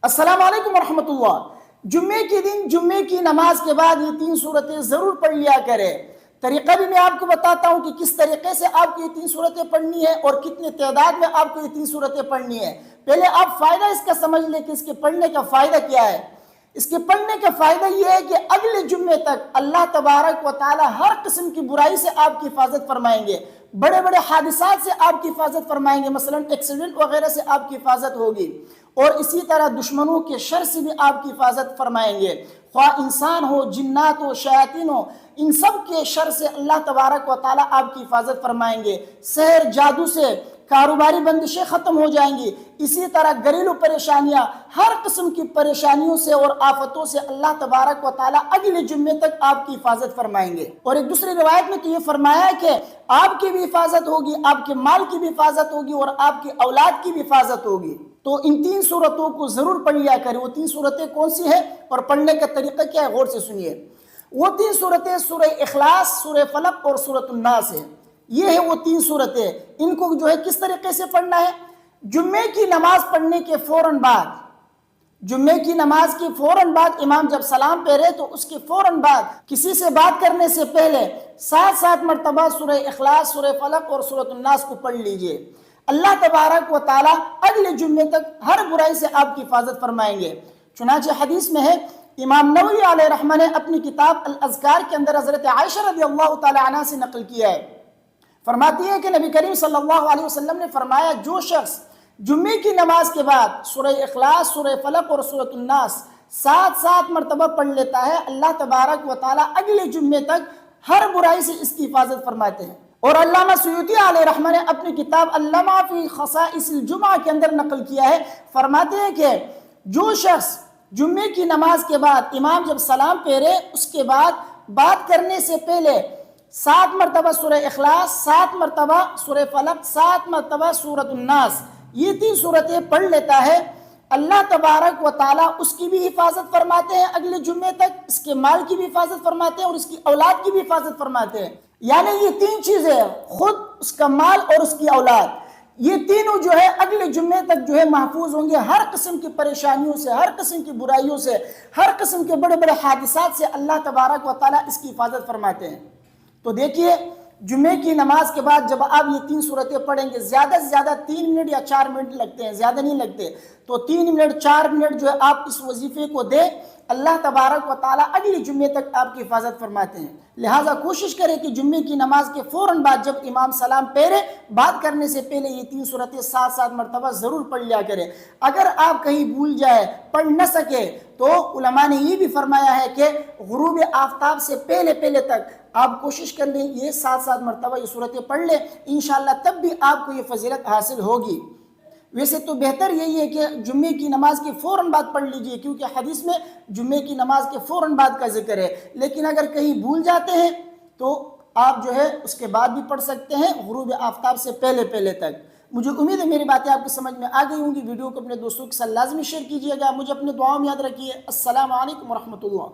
السلام علیکم ورحمۃ اللہ۔ جمعے کے دن جمعے کی نماز کے بعد یہ 3 صورتیں ضرور پڑھ لیا کرے۔ طریقہ بھی میں آپ کو بتاتا ہوں کہ کس طریقے سے آپ کو یہ 3 صورتیں پڑھنی ہے اور کتنے تعداد میں آپ کو یہ 3 صورتیں پڑھنی ہے۔ پہلے آپ فائدہ اس کا سمجھ لیں کہ اس کے پڑھنے کا فائدہ کیا ہے۔ اس کے پڑھنے کا فائدہ یہ ہے کہ اگلے جمعے تک اللہ تبارک و تعالی ہر قسم کی برائی سے آپ کی حفاظت فرمائیں گے، بڑے بڑے حادثات سے آپ کی حفاظت فرمائیں گے، مثلا ایکسیڈنٹ وغیرہ سے آپ کی حفاظت ہوگی، اور اسی طرح دشمنوں کے شر سے بھی آپ کی حفاظت فرمائیں گے، خواہ انسان ہو، جنات ہو، شیاطین ہو، ان سب کے شر سے اللہ تبارک و تعالی آپ کی حفاظت فرمائیں گے۔ سحر، جادو سے کاروباری بندشیں ختم ہو جائیں گی، اسی طرح گھریلو پریشانیاں، ہر قسم کی پریشانیوں سے اور آفتوں سے اللہ تبارک و تعالی اگلے جمعے تک آپ کی حفاظت فرمائیں گے۔ اور ایک دوسری روایت میں تو یہ فرمایا ہے کہ آپ کی بھی حفاظت ہوگی، آپ کے مال کی بھی حفاظت ہوگی اور آپ کی اولاد کی بھی حفاظت ہوگی۔ تو ان 3 صورتوں کو ضرور پڑھ لیا کریں۔ وہ 3 صورتیں کون سی ہیں اور پڑھنے کا طریقہ کیا ہے، غور سے سنیے۔ وہ 3 صورتیں سورہ اخلاص، سورہ فلق اور سورۃ الناس ہیں۔ یہ ہے وہ 3 صورتیں، ان کو جو ہے کس طریقے سے پڑھنا ہے۔ جمعے کی نماز پڑھنے کے فوراً بعد، جمعے کی نماز کی فوراً بعد امام جب سلام پھیرے تو اس کے فوراً بعد کسی سے بات کرنے سے پہلے 7 مرتبہ سورہ اخلاص، سورہ فلق اور سورۃ الناس کو پڑھ لیجئے۔ اللہ تبارک و تعالی اگلے جمعے تک ہر برائی سے آپ کی حفاظت فرمائیں گے۔ چنانچہ حدیث میں ہے، امام نووی علیہ رحمہ نے اپنی کتاب الاذکار کے اندر حضرت عائشہ رضی اللہ تعالی عنہ سے نقل کیا ہے، فرماتی ہے کہ نبی کریم صلی اللہ علیہ وسلم نے فرمایا، جو شخص جمعے کی نماز کے بعد سورہ اخلاص، سورہ فلق اور سورۃ الناس 7 مرتبہ پڑھ لیتا ہے، اللہ تبارک و تعالی اگلے جمعے تک ہر برائی سے اس کی حفاظت فرماتے ہیں۔ اور علامہ سیوطی علیہ رحمہ نے اپنی کتاب اللمع فی خصائص الجمعہ کے اندر نقل کیا ہے، فرماتے ہیں کہ جو شخص جمعے کی نماز کے بعد امام جب سلام پھیرے اس کے بعد بات کرنے سے پہلے 7 مرتبہ سورہ اخلاص، 7 مرتبہ سورہ فلق، 7 مرتبہ سورۃ الناس، یہ 3 صورتیں پڑھ لیتا ہے، اللہ تبارک و تعالیٰ اس کی بھی حفاظت فرماتے ہیں اگلے جمعے تک، اس کے مال کی بھی حفاظت فرماتے ہیں اور اس کی اولاد کی بھی حفاظت فرماتے ہیں۔ یعنی یہ 3 چیزیں، خود، اس کا مال اور اس کی اولاد، یہ تینوں جو ہے اگلے جمعے تک جو ہے محفوظ ہوں گے، ہر قسم کی پریشانیوں سے، ہر قسم کی برائیوں سے، ہر قسم کے بڑے بڑے حادثات سے اللہ تبارک و تعالیٰ اس کی حفاظت فرماتے ہیں۔ تو دیکھیے، جمعے کی نماز کے بعد جب آپ یہ 3 صورتیں پڑھیں گے، زیادہ سے زیادہ 3 منٹ یا 4 منٹ لگتے ہیں، زیادہ نہیں لگتے، تو 3 منٹ 4 منٹ جو ہے آپ اس وظیفے کو دیں، اللہ تبارک و تعالیٰ اگلی جمعے تک آپ کی حفاظت فرماتے ہیں۔ لہٰذا کوشش کریں کہ جمعے کی نماز کے فوراً بعد جب امام سلام پھیرے، بات کرنے سے پہلے یہ 3 صورتیں 7 مرتبہ ضرور پڑھ لیا کریں۔ اگر آپ کہیں بھول جائے، پڑھ نہ سکے، تو علماء نے یہ بھی فرمایا ہے کہ غروب آفتاب سے پہلے تک آپ کوشش کر لیں، یہ 7 مرتبہ یہ صورتیں پڑھ لیں، انشاءاللہ تب بھی آپ کو یہ فضیلت حاصل ہوگی۔ ویسے تو بہتر یہی ہے کہ جمعے کی نماز کے فوراً بعد پڑھ لیجئے، کیونکہ حدیث میں جمعے کی نماز کے فوراً بعد کا ذکر ہے، لیکن اگر کہیں بھول جاتے ہیں تو آپ جو ہے اس کے بعد بھی پڑھ سکتے ہیں، غروب آفتاب سے پہلے تک۔ مجھے امید ہے میری باتیں آپ کی سمجھ میں آ گئی ہوں گی۔ ویڈیو کو اپنے دوستوں کے ساتھ لازمی شیئر کیجئے گا، مجھے اپنے دعاؤں میں یاد رکھیے۔ السلام علیکم ورحمۃ اللہ۔